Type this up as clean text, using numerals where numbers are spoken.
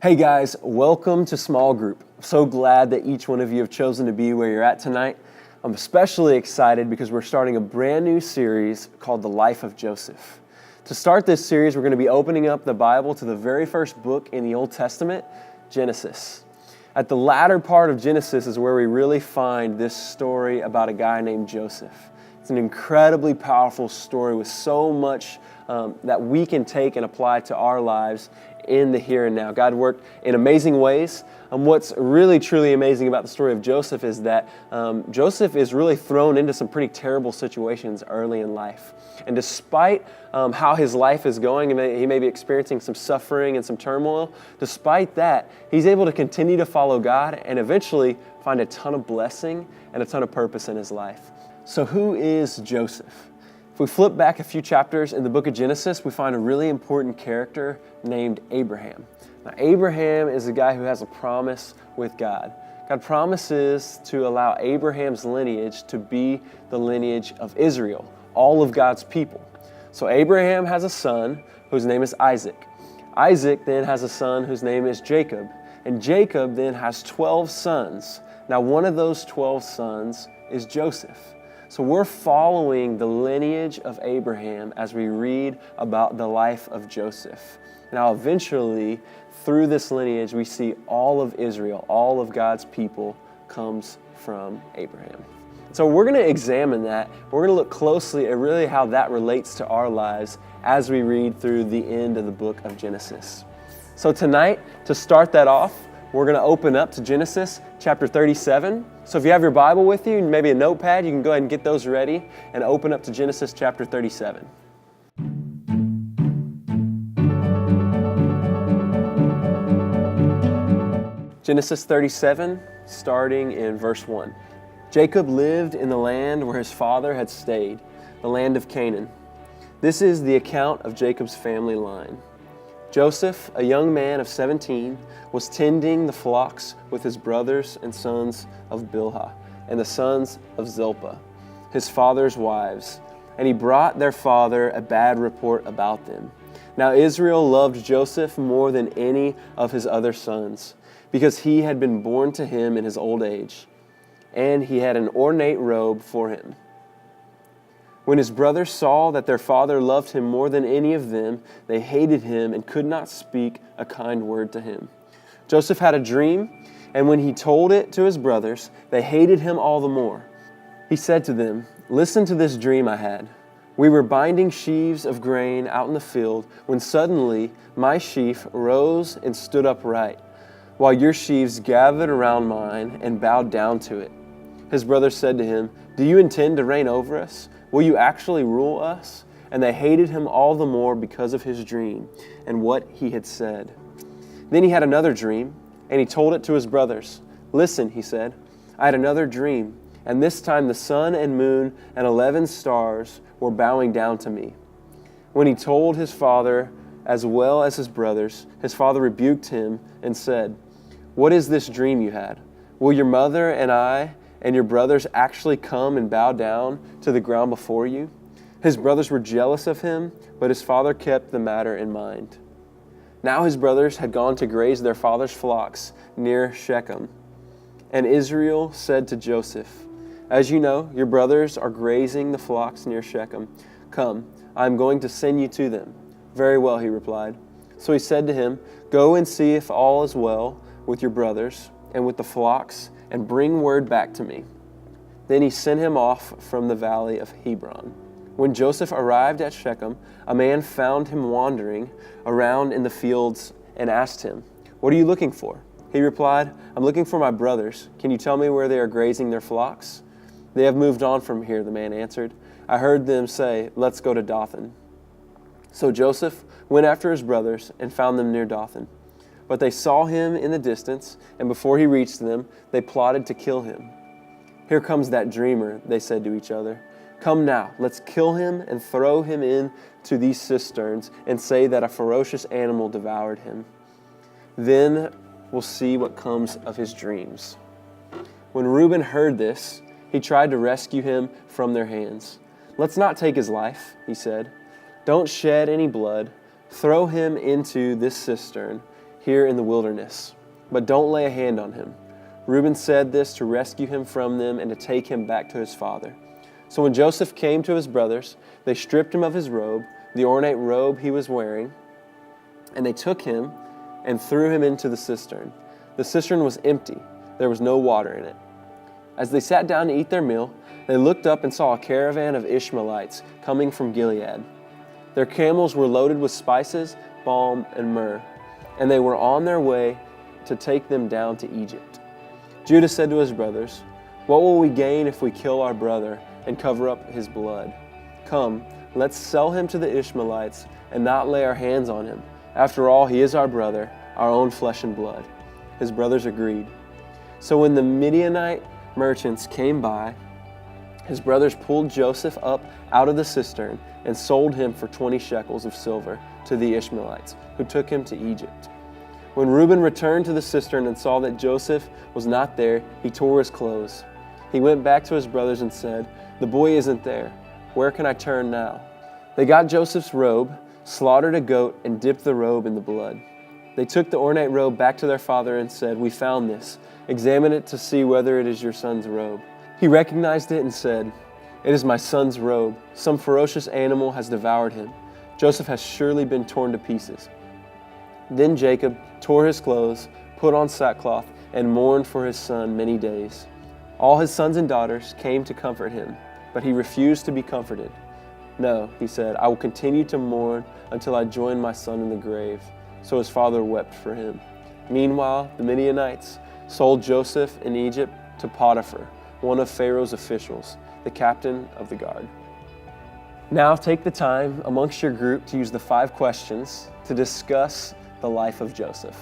Hey guys, welcome to Small Group. I'm so glad that each one of you have chosen to be where you're at tonight. I'm especially excited because we're starting a brand new series called The Life of Joseph. To start this series, we're going to be opening up the Bible to the very first book in the Old Testament, Genesis. At the latter part of Genesis is where we really find this story about a guy named Joseph. It's an incredibly powerful story with so much that we can take and apply to our lives in the here and now. God worked in amazing ways. What's really, truly amazing about the story of Joseph is that Joseph is really thrown into some pretty terrible situations early in life. And despite how his life is going, and he may be experiencing some suffering and some turmoil, despite that, he's able to continue to follow God and eventually find a ton of blessing and a ton of purpose in his life. So who is Joseph? If we flip back a few chapters in the book of Genesis, we find a really important character named Abraham. Now, Abraham is a guy who has a promise with God. God promises to allow Abraham's lineage to be the lineage of Israel, all of God's people. So Abraham has a son whose name is Isaac. Isaac then has a son whose name is Jacob. And Jacob then has 12 sons. Now, one of those 12 sons is Joseph. So we're following the lineage of Abraham as we read about the life of Joseph. Now eventually, through this lineage, we see all of Israel, all of God's people comes from Abraham. So we're going to examine that. We're going to look closely at really how that relates to our lives as we read through the end of the book of Genesis. So tonight, to start that off, we're going to open up to Genesis chapter 37. So if you have your Bible with you, and maybe a notepad, you can go ahead and get those ready and open up to Genesis chapter 37. Genesis 37, starting in verse 1. Jacob lived in the land where his father had stayed, the land of Canaan. This is the account of Jacob's family line. Joseph, a young man of 17, was tending the flocks with his brothers and sons of Bilhah and the sons of Zilpah, his father's wives, and he brought their father a bad report about them. Now Israel loved Joseph more than any of his other sons, because he had been born to him in his old age, and he had an ornate robe for him. When his brothers saw that their father loved him more than any of them, they hated him and could not speak a kind word to him. Joseph had a dream, and when he told it to his brothers, they hated him all the more. He said to them, "Listen to this dream I had. We were binding sheaves of grain out in the field when suddenly my sheaf rose and stood upright, while your sheaves gathered around mine and bowed down to it." His brothers said to him, "Do you intend to reign over us? Will you actually rule us?" And they hated him all the more because of his dream and what he had said. Then he had another dream, and he told it to his brothers. "Listen," he said, "I had another dream, and this time the sun and moon and 11 stars were bowing down to me." When he told his father as well as his brothers, his father rebuked him and said, "What is this dream you had? Will your mother and I and your brothers actually come and bow down to the ground before you?" His brothers were jealous of him, but his father kept the matter in mind. Now his brothers had gone to graze their father's flocks near Shechem. And Israel said to Joseph, "As you know, your brothers are grazing the flocks near Shechem. Come, I am going to send you to them." "Very well," he replied. So he said to him, "Go and see if all is well with your brothers and with the flocks, and bring word back to me." Then he sent him off from the valley of Hebron. When Joseph arrived at Shechem, a man found him wandering around in the fields and asked him, "What are you looking for?" He replied, "I'm looking for my brothers. Can you tell me where they are grazing their flocks?" "They have moved on from here," the man answered. "I heard them say, 'Let's go to Dothan.'" So Joseph went after his brothers and found them near Dothan. But they saw him in the distance, and before he reached them, they plotted to kill him. "Here comes that dreamer," they said to each other. "Come now, let's kill him and throw him into these cisterns and say that a ferocious animal devoured him. Then we'll see what comes of his dreams." When Reuben heard this, he tried to rescue him from their hands. "Let's not take his life," he said. "Don't shed any blood. Throw him into this cistern. here in the wilderness, but don't lay a hand on him." Reuben said this to rescue him from them and to take him back to his father. So when Joseph came to his brothers, they stripped him of his robe, the ornate robe he was wearing, and they took him and threw him into the cistern. The cistern was empty. There was no water in it. As they sat down to eat their meal, they looked up and saw a caravan of Ishmaelites coming from Gilead. Their camels were loaded with spices, balm, and myrrh, and they were on their way to take them down to Egypt. Judah said to his brothers, "What will we gain if we kill our brother and cover up his blood? Come, let's sell him to the Ishmaelites and not lay our hands on him. After all, he is our brother, our own flesh and blood." His brothers agreed. So when the Midianite merchants came by, his brothers pulled Joseph up out of the cistern and sold him for 20 shekels of silver to the Ishmaelites, who took him to Egypt. When Reuben returned to the cistern and saw that Joseph was not there, he tore his clothes. He went back to his brothers and said, "The boy isn't there. Where can I turn now?" They got Joseph's robe, slaughtered a goat, and dipped the robe in the blood. They took the ornate robe back to their father and said, "We found this. Examine it to see whether it is your son's robe." He recognized it and said, "It is my son's robe. Some ferocious animal has devoured him. Joseph has surely been torn to pieces." Then Jacob tore his clothes, put on sackcloth, and mourned for his son many days. All his sons and daughters came to comfort him, but he refused to be comforted. "No," he said, "I will continue to mourn until I join my son in the grave." So his father wept for him. Meanwhile, the Midianites sold Joseph in Egypt to Potiphar, one of Pharaoh's officials, the captain of the guard. Now take the time amongst your group to use the 5 questions to discuss the life of Joseph.